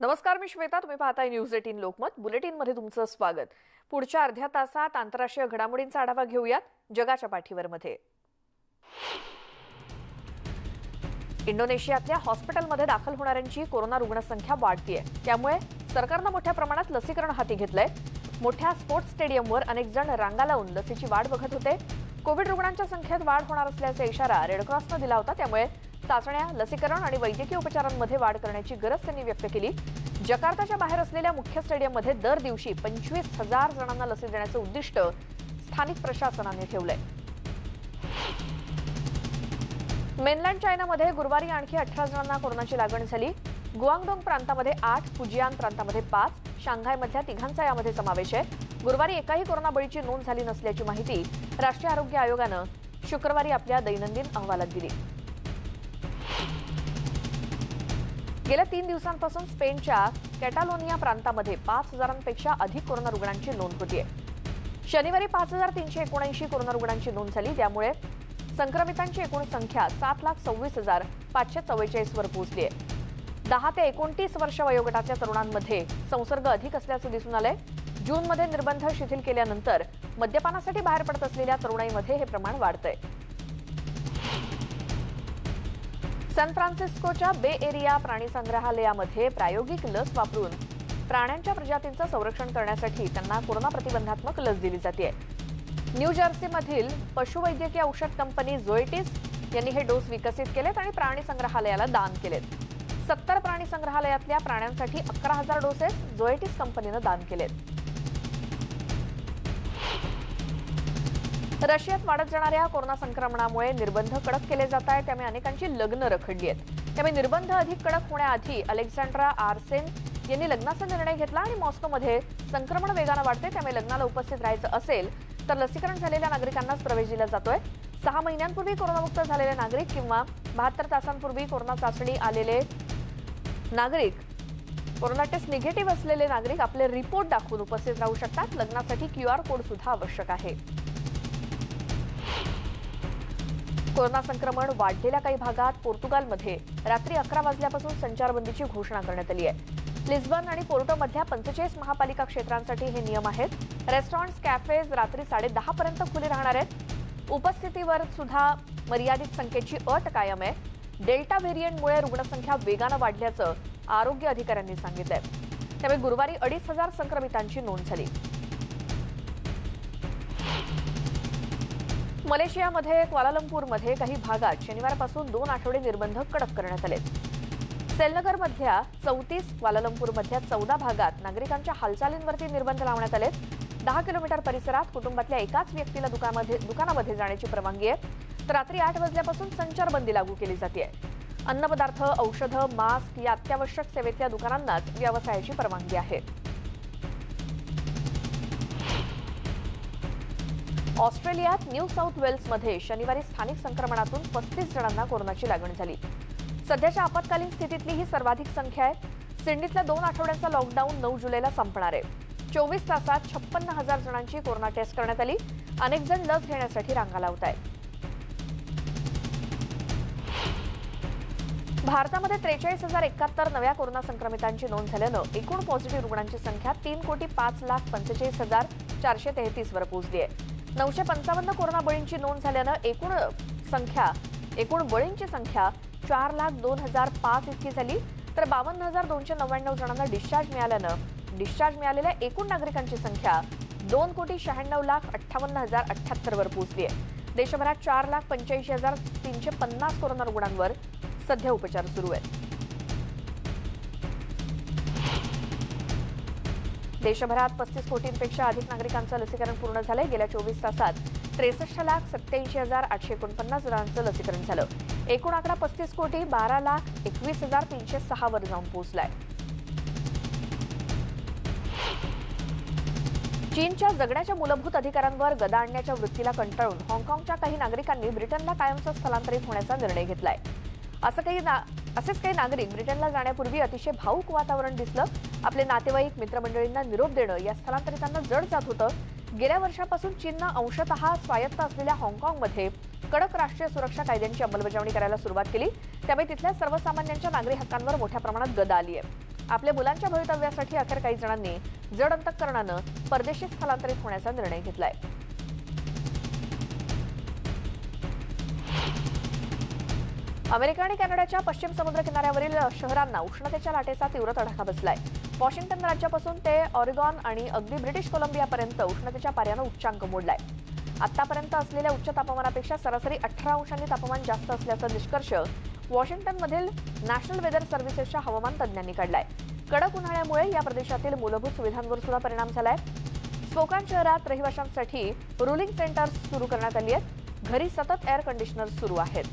नमस्कार, मी श्वेता. तुम्ही पाहताय न्यूज18 लोकमत. बुलेटिनमध्ये तुमचं स्वागत. पुढच्या अर्ध्या तासात आंतरराष्ट्रीय घडामोडींचा आढावा घेऊयात जगाच्या पाठीवरमध्ये. इंडोनेशियातल्या हॉस्पिटलमध्ये दाखल होणाऱ्यांची कोरोना रुग्णसंख्या वाढतीये. त्यामुळे सरकारनं मोठ्या प्रमाणात लसीकरण हाती घेतलंय. मोठ्या स्पोर्ट्स स्टेडियमवर अनेक जण रांगा लावून लसीची वाट बघत होते. कोविड रुग्णांच्या संख्येत वाढ होणार असल्याचा इशारा रेड क्रॉसनं दिला होता. त्यामुळे चाचण्या, लसीकरण आणि वैद्यकीय उपचारांमध्ये वाढ करण्याची गरज त्यांनी व्यक्त केली. जकार्ताच्या बाहेर असलेल्या मुख्य स्टेडियममध्ये दर दिवशी 25,000 जणांना लसी देण्याचं उद्दिष्ट स्थानिक प्रशासनाने ठेवलंय. मेनलँड चायनामध्ये गुरुवारी आणखी 18 जणांना कोरोनाची लागण झाली. गुआंगडोंग प्रांतामध्ये 8, फुजियान प्रांतामध्ये 5, शांघायमधल्या 3 यामध्ये समावेश आहे. गुरुवारी एकाही कोरोना बळीची नोंद झाली नसल्याची माहिती राष्ट्रीय आरोग्य आयोगानं शुक्रवारी आपल्या दैनंदिन अहवालात दिली. गेल्या 3 दिवसांपासून स्पेनच्या कॅटालोनिया प्रांतामध्ये 5,000पेक्षा अधिक कोरोना रुग्णांची नोंद होतीये. शनिवारी 5,379 कोरोना रुग्णांची नोंद झाली. त्यामुळे संक्रमितांची एकूण संख्या 7,26,544 वर पोहोचली आहे. 10 ते 29 वर्ष वयोगटातल्या तरुणांमध्ये संसर्ग अधिक असल्याचं दिसून आलंय. जूनमध्ये निर्बंध शिथिल केल्यानंतर मद्यपानासाठी बाहेर पडत असलेल्या तरुणाईमध्ये हे प्रमाण वाढतंय. सॅन फ्रान्सिस्कोच्या बे एरिया प्राणी संग्रहालयामध्ये प्रायोगिक लस वापरून प्राण्यांच्या प्रजातींचं संरक्षण करण्यासाठी त्यांना कोरोना प्रतिबंधात्मक लस दिली जाते. न्यू जर्सीमधील पशुवैद्यकीय औषध कंपनी झोएटिस यांनी हे डोस विकसित केलेत आणि प्राणी संग्रहालयाला दान केलेत. 70 प्राणी संग्रहालयातल्या प्राण्यांसाठी 11,000 डोसेस झोएटिस कंपनीनं दान केलेत. रशियात वाढत जाणाऱ्या कोरोना संक्रमणामुळे निर्बंध कडक केले जात आहेत. त्यामुळे अनेकांची लग्न रखडली आहेत. त्यामुळे निर्बंध अधिक कडक होण्याआधी अलेक्झांड्रा आर्सेन यांनी लग्नाचा निर्णय घेतला आणि मॉस्कोमध्ये संक्रमण वेगानं वाढते. त्यामुळे लग्नाला उपस्थित राहायचं असेल तर लसीकरण झालेल्या नागरिकांनाच प्रवेश दिला जातोय. 6 महिन्यांपूर्वी कोरोनामुक्त झालेले नागरिक किंवा 72 तासांपूर्वी कोरोना चाचणी आलेले नागरिक, कोरोना टेस्ट निगेटिव्ह असलेले नागरिक आपले रिपोर्ट दाखवून उपस्थित राहू शकतात. लग्नासाठी QR कोड सुद्धा आवश्यक आहे. कोरोना संक्रमण वाढलेल्या काही भागात पोर्तुगालमध्ये रात्री 11 वाजल्यापासून संचारबंदीची घोषणा करण्यात आली आहे. लिस्बन आणि पोर्टोमधल्या 45 महापालिका क्षेत्रांसाठी हे नियम आहेत. रेस्टॉरंट्स, कॅफेज रात्री 10:30 पर्यंत खुले राहणार आहेत. उपस्थितीवर सुद्धा मर्यादित संख्येची अट कायम आहे. डेल्टा व्हेरियंटमुळे रुग्णसंख्या वेगानं वाढल्याचं आरोग्य अधिकाऱ्यांनी सांगितलंय. त्यामुळे गुरुवारी 2,500 संक्रमितांची नोंद झाली. मलेशियामध्ये क्वालालंपूरमध्ये काही भागात शनिवारपासून 2 आठवडे निर्बंध कडक करण्यात आले. सेलनगरमधल्या 34, क्वालालंपूरमधल्या 14 भागात नागरिकांच्या हालचालींवरती निर्बंध लावण्यात आले. 10 किलोमीटर परिसरात कुटुंबातल्या एकाच व्यक्तीला दुकानामध्ये जाण्याची परवानगी आहे. तर रात्री 8 वाजल्यापासून संचारबंदी लागू केली जाते. अन्नपदार्थ, औषधं, मास्क या अत्यावश्यक सेवेतल्या दुकानांनाच व्यवसायाची परवानगी आहे. ऑस्ट्रेलियात न्यू साऊथ वेल्समध्ये शनिवारी स्थानिक संक्रमणातून 35 जणांना कोरोनाची लागण झाली. सध्याच्या आपत्कालीन स्थितीतली ही सर्वाधिक संख्या आहे. सिडनीतल्या 2 आठवड्यांचा लॉकडाऊन 9 जुलैला संपणार आहे. 24 तासात 56,000 जणांची कोरोना टेस्ट करण्यात आली. अनेक जण लस घेण्यासाठी रांगा लावत आहेत. भारतामध्ये 43,071 नव्या कोरोना संक्रमितांची नोंद झाल्यानं एकूण पॉझिटिव्ह रुग्णांची संख्या 3,05,45,433 वर पोहोचली आहे. 955 कोरोना बळींची नोंद झाल्यानं एकूण बळींची संख्या 4,02,005 इतकी झाली. तर 52,299 जणांना डिस्चार्ज मिळालेल्या एकूण नागरिकांची संख्या 2,96,58,078 वर पोहोचली आहे. देशभरात 4,85,350 कोरोना रुग्णांवर सध्या उपचार सुरू आहेत. देशभरात 35 कोटींपेक्षा अधिक नागरिकांचं लसीकरण पूर्ण झालंय. गेल्या 24 तासात 63,87,849 जणांचं लसीकरण झालं. एकूण आकडा 35,12,21,306 वर जाऊन पोहोचलाय. चीनच्या जगण्याच्या मूलभूत अधिकारांवर गदा आणण्याच्या वृत्तीला कंटाळून हाँगकाँगच्या काही नागरिकांनी ब्रिटनला कायमचं स्थलांतरित होण्याचा निर्णय घेतलाय. असेच काही नागरिक ब्रिटनला जाण्यापूर्वी अतिशय भावूक वातावरण दिसलं. आपले नातेवाईक, मित्रमंडळींना निरोप देणं या स्थलांतरितांना जड जात होतं. गेल्या वर्षापासून चीननं अंशतः स्वायत्त असलेल्या हाँगकाँगमध्ये कडक राष्ट्रीय सुरक्षा कायद्यांची अंमलबजावणी करायला सुरुवात केली. त्यामुळे तिथल्या सर्वसामान्यांच्या नागरी हक्कांवर मोठ्या प्रमाणात गदा आली आहे. आपल्या मुलांच्या भवितव्यासाठी अखेर काही जणांनी जड अंतःकरणानं परदेशी स्थलांतरित होण्याचा निर्णय घेतलाय. अमेरिका आणि कॅनडाच्या पश्चिम समुद्र किनाऱ्यावरील शहरांना उष्णतेच्या लाटेचा तीव्र तडाखा बसलाय. वॉशिंग्टन राज्यापासून ते ऑरेगॉन आणि अगदी ब्रिटिश कोलंबियापर्यंत उष्णतेच्या पाऱ्यानं उच्चांक मोडलाय. आतापर्यंत असलेल्या उच्च तापमानापेक्षा सरासरी 18 अंशांनी तापमान जास्त असल्याचा निष्कर्ष वॉशिंग्टनमधील नॅशनल वेदर सर्व्हिसेसच्या हवामान तज्ज्ञांनी काढलाय. कडक उन्हाळ्यामुळे या प्रदेशातील मूलभूत सुविधांवर सुद्धा परिणाम झालाय. स्पोकान शहरात रहिवाशांसाठी रुलिंग सेंटर्स सुरू करण्यात आली आहेत. घरी सतत एअर कंडिशनर्स सुरू आहेत.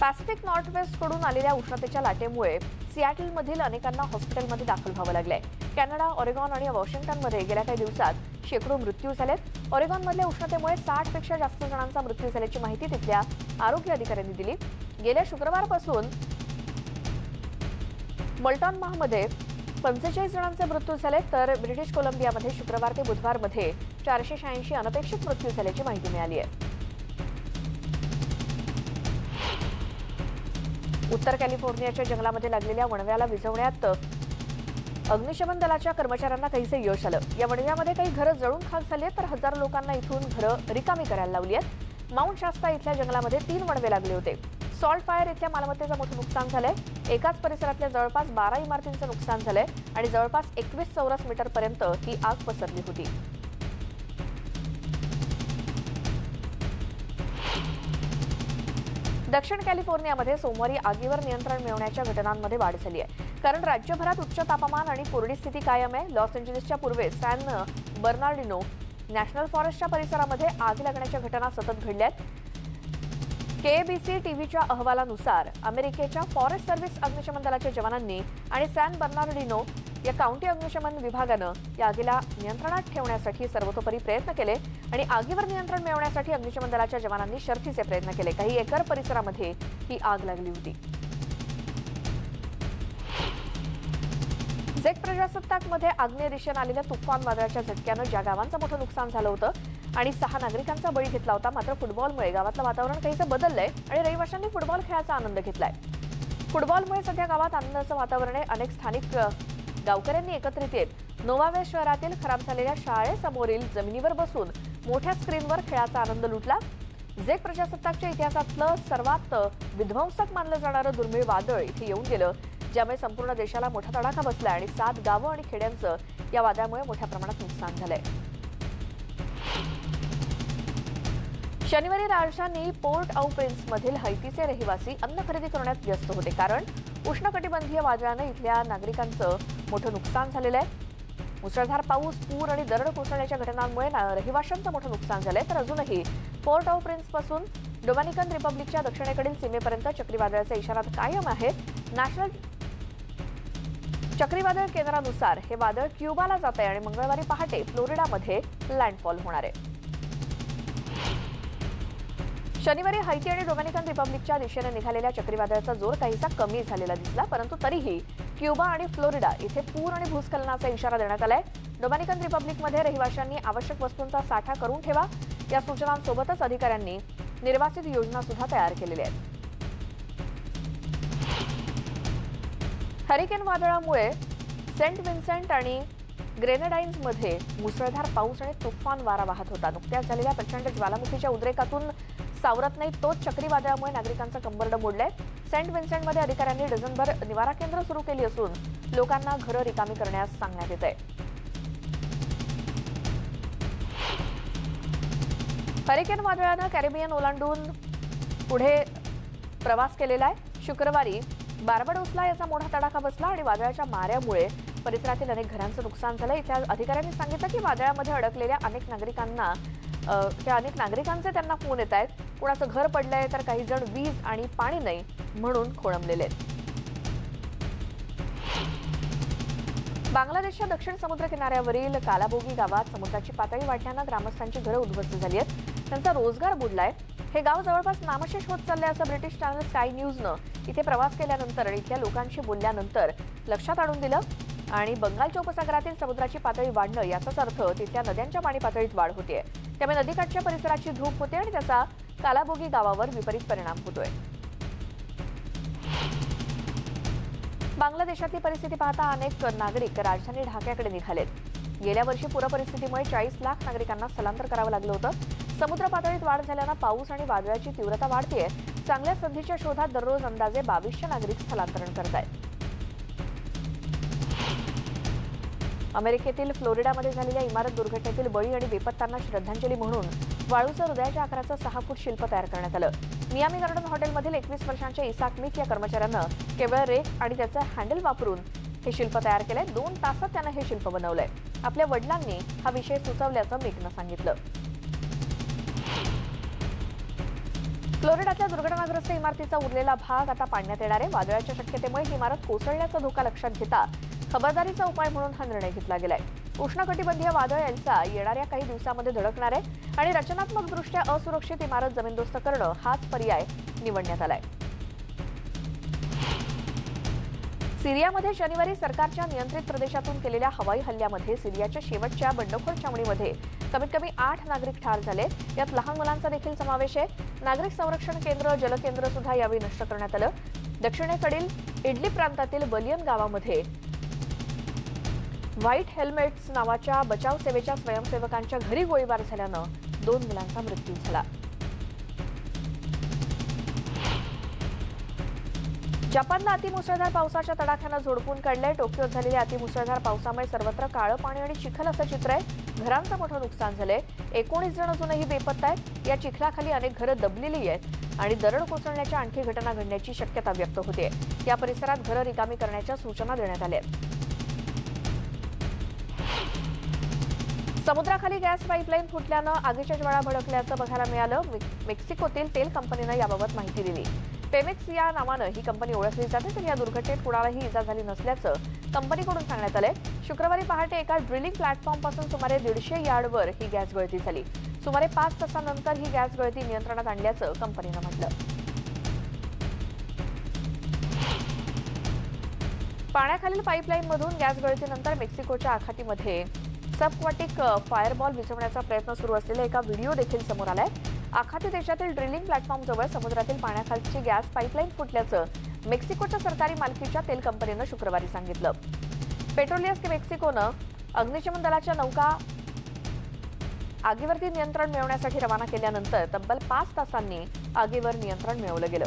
पॅसिफिक नॉर्थवेस्टकडून आलेल्या उष्णतेच्या लाटेमुळे सियाटलमधील अनेकांना हॉस्पिटलमध्ये दाखल व्हावं लागलंय. कॅनडा, ऑरेगॉन आणि वॉशिंग्टनमध्ये गेल्या काही दिवसात शेकडो मृत्यू झालेत. ऑरेगॉनमधल्या उष्णतेमुळे 60 पेक्षा जास्त जणांचा मृत्यू झाल्याची माहिती तिथल्या आरोग्य अधिकाऱ्यांनी दिली. गेल्या शुक्रवारपासून मल्टॉनमाहमध्ये 45 जणांचे मृत्यू झाले, तर ब्रिटिश कोलंबियामध्ये शुक्रवार ते बुधवारमध्ये 486 अनपेक्षित मृत्यू झाल्याची माहिती मिळाली आहे. उत्तर कॅलिफोर्नियाच्या जंगलामध्ये लागलेल्या वणव्याला विझवण्यात अग्निशमन दलाच्या कर्मचाऱ्यांना काहीसे यश आलं. या वणव्यामध्ये काही घरं जळून खाक झाली आहेत, तर हजारो लोकांना इथून घरं रिकामी करायला लावली आहेत. माउंट शास्ता इथल्या जंगलामध्ये 3 वणवे लागले होते. सॉल्ट फायर इथल्या मालमत्तेचं मोठं नुकसान झालंय. एकाच परिसरातल्या जवळपास 12 इमारतींचं नुकसान झालंय आणि जवळपास 21 चौरस मीटरपर्यंत ही आग पसरली होती. दक्षिण कॅलिफोर्नियामध्ये सोमवारी आगीवर नियंत्रण मिळवण्याच्या घटनांमध्ये वाढ झाली आहे. कारण राज्यभरात उच्च तापमान आणि कोरडी स्थिती कायम आहे. लॉस एंजेलिसच्या पूर्वेस सॅन बर्नार्डिनो नॅशनल फॉरेस्टच्या परिसरामध्ये आग लागण्याच्या घटना सतत घडल्या आहेत. केएबीसी टीव्हीच्या अहवालानुसार अमेरिकेच्या फॉरेस्ट सर्व्हिस अग्निशमन दलाच्या जवानांनी आणि सॅन बर्नार्डिनो या काउंटी अग्निशमन विभागानं या आगीला नियंत्रणात ठेवण्यासाठी सर्वतोपरी प्रयत्न केले आणि आगीवर नियंत्रण मिळवण्यासाठी अग्निशमन दलाच्या जवानांनी शर्थीचे प्रयत्न केले. काही एकर परिसरामध्ये ही आग लागली होती. झेक प्रजासत्ताकमध्ये आग्नेय दिशेने आलेल्या तुफान वादळाच्या झटक्यानं ज्या गावांचं मोठं नुकसान झालं होतं आणि 6 नागरिकांचा बळी घेतला होता, मात्र फुटबॉलमुळे गावातलं वातावरण काहीसं बदललंय आणि रहिवाशांनी फुटबॉल खेळाचा आनंद घेतलाय. फुटबॉलमुळे सध्या गावात आनंदाचं वातावरण आहे. अनेक स्थानिक गावकऱ्यांनी एकत्रित येत नोवावे शहरातील खराब झालेल्या शाळेसमोरील जमिनीवर बसून मोठ्या स्क्रीनवर खेळाचा आनंद लुटला. झेक प्रजासत्ताकच्या इतिहासातलं सर्वात विध्वंसक मानलं जाणारं दुर्मिळ वादळ इथे येऊन गेलं, ज्यामुळे संपूर्ण देशाला मोठा तडाखा बसला आणि 7 गावं आणि खेड्यांचं या वादळामुळे मोठ्या प्रमाणात नुकसान झालंय. शनिवारी राजधानी पोर्ट ऑ प्रिन्समधील हैतीचे रहिवासी अन्न खरेदी करण्यात व्यस्त होते, कारण उष्णकटिबंधीय वादळानं इथल्या नागरिकांचं मोठं नुकसान झालेलं आहे. मुसळधार पाऊस, पूर आणि दरड कोसळण्याच्या घटनांमुळे रहिवाशांचं मोठं नुकसान झालंय. तर अजूनही पोर्ट ऑ प्रिन्सपासून डोमिनिकन रिपब्लिकच्या दक्षिणेकडील सीमेपर्यंत चक्रीवादळाचा इशारा कायम आहे. नॅशनल चक्रीवादळ केंद्रानुसार हे वादळ क्युबाला जात आहे आणि मंगळवारी पहाटे फ्लोरिडामध्ये लँडफॉल होणार आहे. शनिवारी हैती आणि डोमिनिकन रिपब्लिकच्या दिशेने निघालेल्या चक्रीवादळाचा जोर काहीसा कमी झालेला दिसला, परंतु तरीही क्युबा आणि फ्लोरिडा इथे पूर आणि भूस्खलनाचा इशारा देण्यात आलाय. डोमिनिकन रिपब्लिकमध्ये रहिवाशांनी आवश्यक वस्तूंचा साठा करून ठेवा या सूचनांसोबतच अधिकाऱ्यांनी निर्वासित योजना सुद्धा तयार केलेल्या आहेत. हरिकेन वादळामुळे सेंट विन्सेंट आणि ग्रेनेडाइन्समध्ये मुसळधार पाऊस आणि तुफान वारा वाहत होता. नुकत्याच झालेल्या प्रचंड ज्वालामुखीच्या उद्रेकातून सावरत नाही तोच चक्रीवादळामुळे नागरिकांचं कंबरडं मोडलंय. सेंट विन्सेंटमध्ये अधिकाऱ्यांनी डझनभर निवारा केंद्र सुरू केली असून लोकांना घरं रिकामी करण्यास सांगण्यात येत आहे. हरिकेन वादळानं कॅरिबियन ओलांडून पुढे प्रवास केलेला आहे. शुक्रवारी बार्बाडोसला याचा मोठा तडाखा बसला आणि वादळाच्या माऱ्यामुळे परिसरातील अनेक घरांचं नुकसान झालं. इथल्या अधिकाऱ्यांनी सांगितलं की वादळामध्ये अडकलेल्या अनेक नागरिकांचे त्यांना फोन येत आहेत. कुणाचं घर पडलंय तर काही जण वीज आणि पाणी नाही म्हणून खोळंबलेले आहेत. बांगलादेशच्या दक्षिण समुद्र किनाऱ्यावरील कालाबोगी गावात समुद्राची पातळी वाढल्यानं ग्रामस्थांची घरं उद्ध्वस्त झाली आहेत. त्यांचा रोजगार बुडलाय. हे गाव जवळपास नामशेष होत चालले असं ब्रिटिश चॅनल स्काय न्यूजनं इथे प्रवास केल्यानंतर आणि इथल्या लोकांशी बोलल्यानंतर लक्षात आणून दिलं. आणि बंगालच्या उपसागरातील समुद्राची पातळी वाढणं याचाच अर्थ तिथल्या नद्यांच्या पाणी पातळीत वाढ होतीये. त्यामुळे नदीकाठच्या परिसराची धूप होते आणि त्याचा कालाबोगी गावावर विपरीत परिणाम होतोय. बांगलादेशातली परिस्थिती पाहता अनेक नागरिक राजधानी ढाक्याकडे निघालेत. गेल्या वर्षी पूरपरिस्थितीमुळे 40 लाख नागरिकांना स्थलांतर करावं लागलं होतं. समुद्र पातळीत वाढ झाल्यानं पाऊस आणि वादळाची तीव्रता वाढतेय. चांगल्या संधीच्या शोधात दररोज अंदाजे 2200 नागरिक स्थलांतरण करत आहेत. अमेरिकेतील फ्लोरिडामध्ये झालेल्या इमारत दुर्घटनेतील बळी आणि बेपत्तांना श्रद्धांजली म्हणून वाळूचं हृदयाच्या आकाराचं 6 फूट शिल्प तयार करण्यात आलं. मियामी गार्डन हॉटेलमधील 21 वर्षांच्या इसाक मिक या कर्मचाऱ्यानं केवळ रेक आणि त्याचं हँडल वापरून हे शिल्प तयार केलंय. 2 तासात त्यानं हे शिल्प बनवलंय. आपल्या वडिलांनी हा विषय सुचवल्याचं मिकनं सांगितलं. फ्लोरिडातल्या दुर्घटनाग्रस्त इमारतीचा उरलेला भाग आता पाडण्यात येणार आहे. वादळाच्या शक्यतेमुळे ही इमारत कोसळण्याचा धोका लक्षात घेता खबरदारीचा उपाय म्हणून हा निर्णय घेतला गेलाय. उष्णकटिबंधीय वादळ एल्सा येणाऱ्या काही दिवसांमध्ये धडकणार आहे आणि रचनात्मकदृष्ट्या असुरक्षित इमारत जमीनदोस्त करणं हाच पर्याय निवडण्यात आलाय. सिरियामध्ये शनिवारी सरकारच्या नियंत्रित प्रदेशातून केलेल्या हवाई हल्ल्यामध्ये सिरियाच्या शेवटच्या बंडखोर छावणीमध्ये कमीत कमी 8 नागरिक ठार झाले. यात लहान मुलांचा देखील समावेश आहे. नागरिक संरक्षण केंद्र, जलकेंद्र सुद्धा यावेळी नष्ट करण्यात आलं. दक्षिणेकडील इडली प्रांतातील बलियन गावामध्ये व्हाईट हेल्मेट्स नावाच्या बचाव सेवेच्या स्वयंसेवकांच्या घरी गोळीबार झाल्यानं 2 मुलांचा मृत्यू झाला. जपानला अतिमुसळधार पावसाच्या तडाख्यानं झोडपून काढलंय. टोकियोत झालेल्या अतिमुसळधार पावसामुळे सर्वत्र काळं पाणी आणि चिखल असं चित्र आहे. घरांचं मोठं नुकसान झालंय. 19 जण अजूनही बेपत्ता आहेत. या चिखलाखाली अनेक घरं दबलेली आहेत आणि दरड कोसळण्याच्या आणखी घटना घडण्याची शक्यता व्यक्त होते. या परिसरात घरं रिकामी करण्याच्या सूचना देण्यात आल्या आहेत. समुद्राखाली गॅस पाईपलाईन फुटल्यानं आगीच्या ज्वाळा भडकल्याचं बघायला मिळालं. मेक्सिकोतील तेल कंपनीनं याबाबत माहिती दिली. पेमेक्स या नावानं ही कंपनी ओळखली जाते. तर या दुर्घटनेत कुणालाही इजा झाली नसल्याचं कंपनीकडून सांगण्यात आलंय. शुक्रवारी पहाटे एका ड्रिलिंग प्लॅटफॉर्मपासून सुमारे 150 यार्डवर ही गॅस गळती झाली. सुमारे 5 तासांनंतर ही गॅस गळती नियंत्रणात आणल्याचं कंपनीनं म्हटलं. पाण्याखालील पाईपलाईनमधून गॅस गळतीनंतर मेक्सिकोच्या आखातीमध्ये सबक्वाटिक फायरबॉल विझवण्याचा प्रयत्न सुरू असलेला एका व्हिडिओ देखील समोर आलाय. आखाती देशातील ड्रिलिंग प्लॅटफॉर्मजवळ समुद्रातील पाण्याखालची गॅस पाईपलाईन फुटल्याचं मेक्सिकोच्या सरकारी मालकीच्या तेल कंपनीनं शुक्रवारी सांगितलं. पेट्रोलियस मेक्सिकोनं अग्निशमन दलाच्या नौका आगीवरती नियंत्रण मिळवण्यासाठी रवाना केल्यानंतर तब्बल 5 तासांनी आगीवर नियंत्रण मिळवलं गेलं.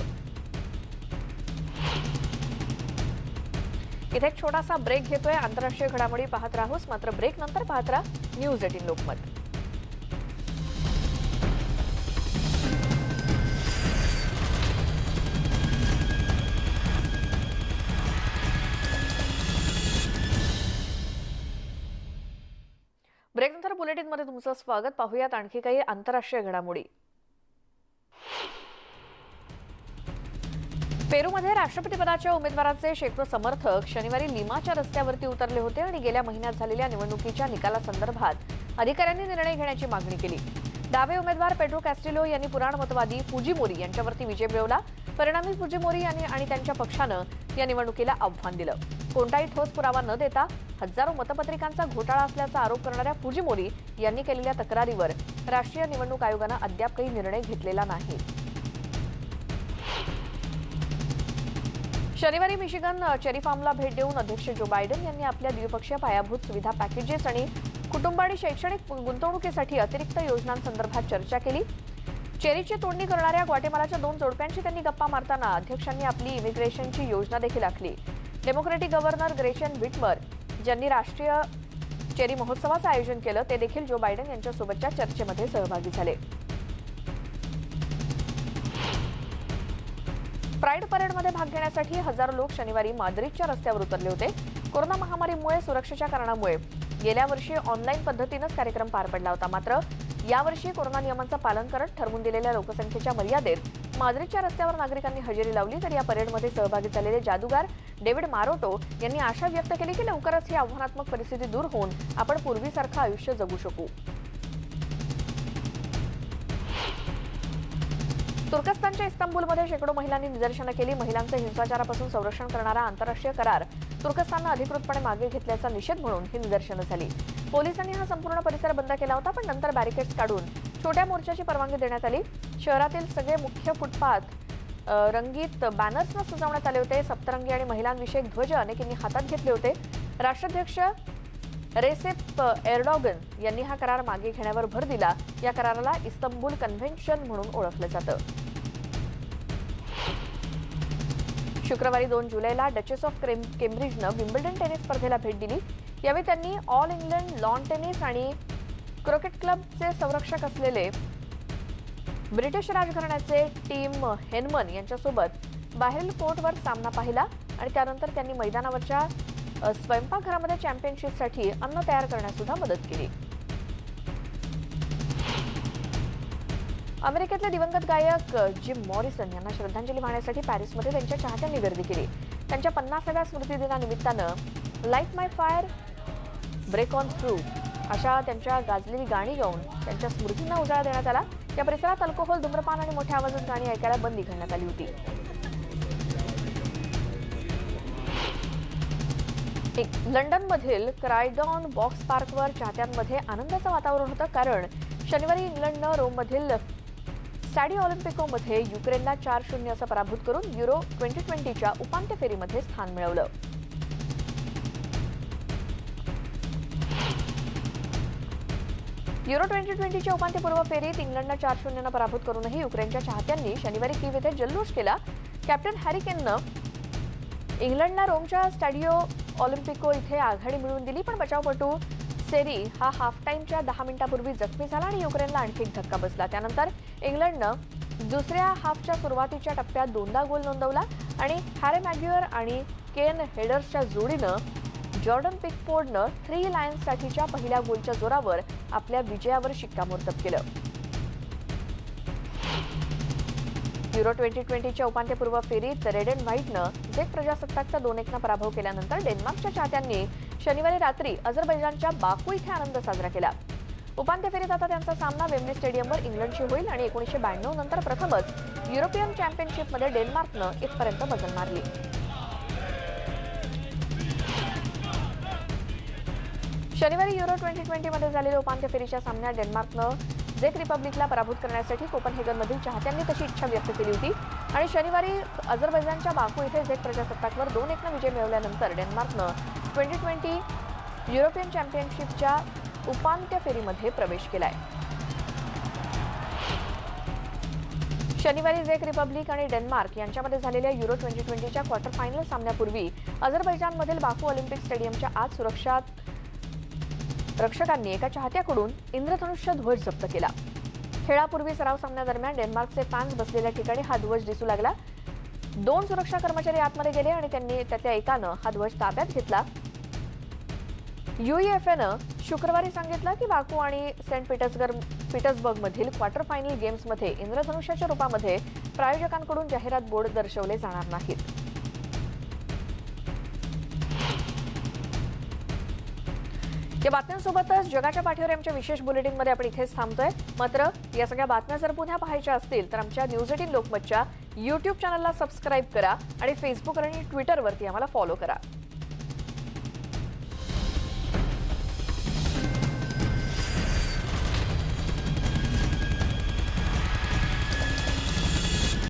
इथे एक छोटासा ब्रेक घेतोय. आंतरराष्ट्रीय घडामोडी पाहत राहूस. मात्र ब्रेक नंतर पाहत राहा न्यूज 18 लोकमत. ब्रेकनंतर बुलेटिनमध्ये तुमचं स्वागत. पाहूयात आणखी काही आंतरराष्ट्रीय घडामोडी. पेरूमध्ये राष्ट्रपतीपदाच्या उमेदवाराचे शेकडो समर्थक शनिवारी लिमाच्या रस्त्यावरती उतरले होते आणि गेल्या महिन्यात झालेल्या निवडणुकीच्या निकालासंदर्भात अधिकाऱ्यांनी निर्णय घेण्याची मागणी केली. डावे उमेदवार पेड्रो कॅस्टिलो यांनी पुराणमतवादी फुजिमोरी यांच्यावरती विजय मिळवला. परिणामी फुजिमोरी यांनी आणि त्यांच्या पक्षानं या निवडणुकीला आव्हान दिलं. कोणताही ठोस पुरावा न देता हजारो मतपत्रिकांचा घोटाळा असल्याचा आरोप करणाऱ्या फुजिमोरी यांनी केलेल्या तक्रारीवर राष्ट्रीय निवडणूक आयोगानं अद्याप काही निर्णय घेतलेला नाही. शनिवारी मिशिगन चेरी फार्मला भेट देऊन अध्यक्ष जो बायडन यांनी आपल्या द्विपक्षीय पायाभूत सुविधा पॅकेजेस आणि कुटुंब आणि शैक्षणिक गुंतवणुकीसाठी अतिरिक्त योजनांसंदर्भात चर्चा केली. चेरीची तोडणी करणाऱ्या ग्वाटेमालाच्या 2 जोडप्यांशी त्यांनी गप्पा मारताना अध्यक्षांनी आपली इमिग्रेशनची योजना देखील आखली. डेमोक्रॅटिक गव्हर्नर ग्रेशन व्हिटमर ज्यांनी राष्ट्रीय चेरी महोत्सवाचं आयोजन केलं ते देखील जो बायडन यांच्यासोबतच्या चर्चेमध्ये सहभागी झाले. प्राईड परेडमध्ये भाग घेण्यासाठी हजारो लोक शनिवारी माद्रिदच्या रस्त्यावर उतरले होते. कोरोना महामारीमुळे सुरक्षेच्या कारणामुळे गेल्या वर्षी ऑनलाईन पद्धतीनंच कार्यक्रम पार पडला होता. मात्र यावर्षी कोरोना नियमांचं पालन करत ठरवून दिलेल्या लोकसंख्येच्या मर्यादेत माद्रिदच्या रस्त्यावर नागरिकांनी हजेरी लावली. तर या परेडमध्ये सहभागी झालेले जादूगार डेव्हिड मारोटो यांनी आशा व्यक्त केली की लवकरच ही आव्हानात्मक परिस्थिती दूर होऊन आपण पूर्वीसारखं आयुष्य जगू शकू. तुर्कस्तानच्या इस्तांबूलमध्ये शेकडो महिलांनी निदर्शनं केली. महिलांचं हिंसाचारापासून संरक्षण करणारा आंतरराष्ट्रीय करार तुर्कस्ताननं अधिकृतपणे मागे घेतल्याचा निषेध म्हणून ही निदर्शनं झाली. पोलिसांनी हा संपूर्ण परिसर बंद केला होता, पण नंतर बॅरिकेड्स काढून छोट्या मोर्चाची परवानगी देण्यात आली. शहरातील सगळे मुख्य फुटपाथ रंगीत बॅनर्सनं सजवण्यात आले होते. सप्तरंगी आणि महिलांविषयक ध्वज अनेकांनी हातात घेतले होते. राष्ट्राध्यक्ष रेसेप एर्डोगन यांनी हा करार मागे घेण्यावर भर दिला. या कराराला इस्तंबूल कन्व्हेन्शन म्हणून ओळखलं जातं. शुक्रवारी 2 जुलैला डचेस ऑफ केम्ब्रिजनं विम्बल्डन टेनिस स्पर्धेला भेट दिली. यावेळी त्यांनी ऑल इंग्लंड लॉन टेनिस आणि क्रिकेट क्लबचे संरक्षक असलेले ब्रिटिश राजघराण्याचे टीम हेनमन यांच्यासोबत बाहेरील कोर्टवर सामना पाहिला आणि त्यानंतर त्यांनी मैदानावरच्या स्वयंपाकघरामध्ये चॅम्पियनशिपसाठी अन्न तयार करण्यास सुद्धा मदत केली. अमेरिकेतले दिवंगत गायक जिम मॉरिसन यांना श्रद्धांजली वाहण्यासाठी पॅरिसमध्ये त्यांच्या चाहत्यांनी गर्दी केली. त्यांच्या 50व्या स्मृतिदिनानिमित्तानं light my fire, break on through अशा त्यांच्या गाजलेली गाणी गाऊन त्यांच्या स्मृतींना उजाळा देण्यात आला. या परिसरात अल्कोहोल, धूम्रपान आणि मोठ्या आवाजात गाणी ऐकायला बंदी घालण्यात आली होती. लंडनमधील क्रायडॉन बॉक्स पार्कवर चाहत्यांमध्ये आनंदाचं वातावरण होतं, कारण शनिवारी इंग्लंडनं रोममधील स्टॅडी ऑलिम्पिकोमध्ये युक्रेनला 4-0 असं पराभूत करून युरो 2020च्या उपांत्य फेरीमध्ये स्थान मिळवलं. युरो 2020च्या उपांत्यपूर्व फेरीत इंग्लंडला 4-0 पराभूत करूनही युक्रेनच्या चाहत्यांनी शनिवारी कीव येथे जल्लोष केला. कॅप्टन हॅरी केननं इंग्लंडला रोमच्या स्टॅडिओ ऑलिम्पिको इथे आघाडी मिळवून दिली, पण बचावपटू सेरी हा हाफ टाइमच्या 10 मिनिटांपूर्वी जखमी झाला आणि युक्रेनला आणखी एक धक्का बसला. त्यानंतर इंग्लंडनं दुसऱ्या हाफच्या सुरुवातीच्या टप्प्यात 2दा गोल नोंदवला आणि हॅरी मॅग्युअर आणि केन हेडर्सच्या जोडीनं जॉर्डन पिकफोर्डनं 3 लायन्ससाठीच्या पहिल्या गोलच्या जोरावर आपल्या विजयावर शिक्कामोर्तब केलं. युरो 2020च्या उपांत्यपूर्व फेरीत रेड अँड व्हाईटनं झेक प्रजासत्ताकचा 2-1 पराभव केल्यानंतर डेन्मार्कच्या चाहत्यांनी शनिवारी रात्री अझरबैजानच्या बाकू इथे आनंद साजरा केला. उपांत्य फेरीत आता त्यांचा सामना वेम्बली स्टेडियमवर इंग्लंडशी होईल आणि 1992 नंतर प्रथमच युरोपियन चॅम्पियनशिपमध्ये डेन्मार्कनं इथपर्यंत मजल मारली. शनिवारी युरो 2020 मध्ये झालेल्या उपांत्य फेरीच्या सामन्यात डेन्मार्कनं झेक रिपब्लिकला पराभूत करण्यासाठी कोपनहेगनमधील चाहत्यांनी तशी इच्छा व्यक्त केली होती आणि शनिवारी अझरबैजानच्या बाकू इथे झेक प्रजासत्ताकवर 2-1 विजय मिळवल्यानंतर डेन्मार्कनं 2020 युरोपियन चॅम्पियनशिपच्या उपांत्य फेरीमध्ये प्रवेश केलाय. शनिवारी झेक रिपब्लिक आणि डेन्मार्क यांच्यामध्ये झालेल्या युरो 2020च्या क्वार्टर फायनल सामन्यापूर्वी अझरबैजानमधील बाकू ऑलिम्पिक स्टेडियमच्या आत सुरक्षा रक्षकांनी एका चाहत्याकडून इंद्रधनुष्य ध्वज जप्त केला. खेळापूर्वी सराव सामन्यादरम्यान डेन्मार्कचे फॅन्स बसलेल्या ठिकाणी हा ध्वज दिसू लागला. 2 सुरक्षा कर्मचारी आतमध्ये गेले आणि त्यांनी त्यातल्या एकानं हा ध्वज ताब्यात घेतला. UEFAनं शुक्रवारी सांगितलं की बाकू आणि सेंट पीटर्सबर्गमधील क्वार्टर फायनल गेम्समध्ये इंद्रधनुष्याच्या रूपामध्ये प्रायोजकांकडून जाहिरात बोर्ड दर्शवले जाणार नाहीत. या बातम्यांसोबतच जगाच्या पाठीवर आमच्या विशेष बुलेटिनमध्ये आपण इथेच थांबतोय. मात्र या सगळ्या बातम्या जर पुन्हा पाहायच्या असतील तर आमच्या न्यूज 18 लोकमतच्या YouTube चॅनलला सबस्क्राईब करा आणि फेसबुक आणि ट्विटरवरती आम्हाला फॉलो करा.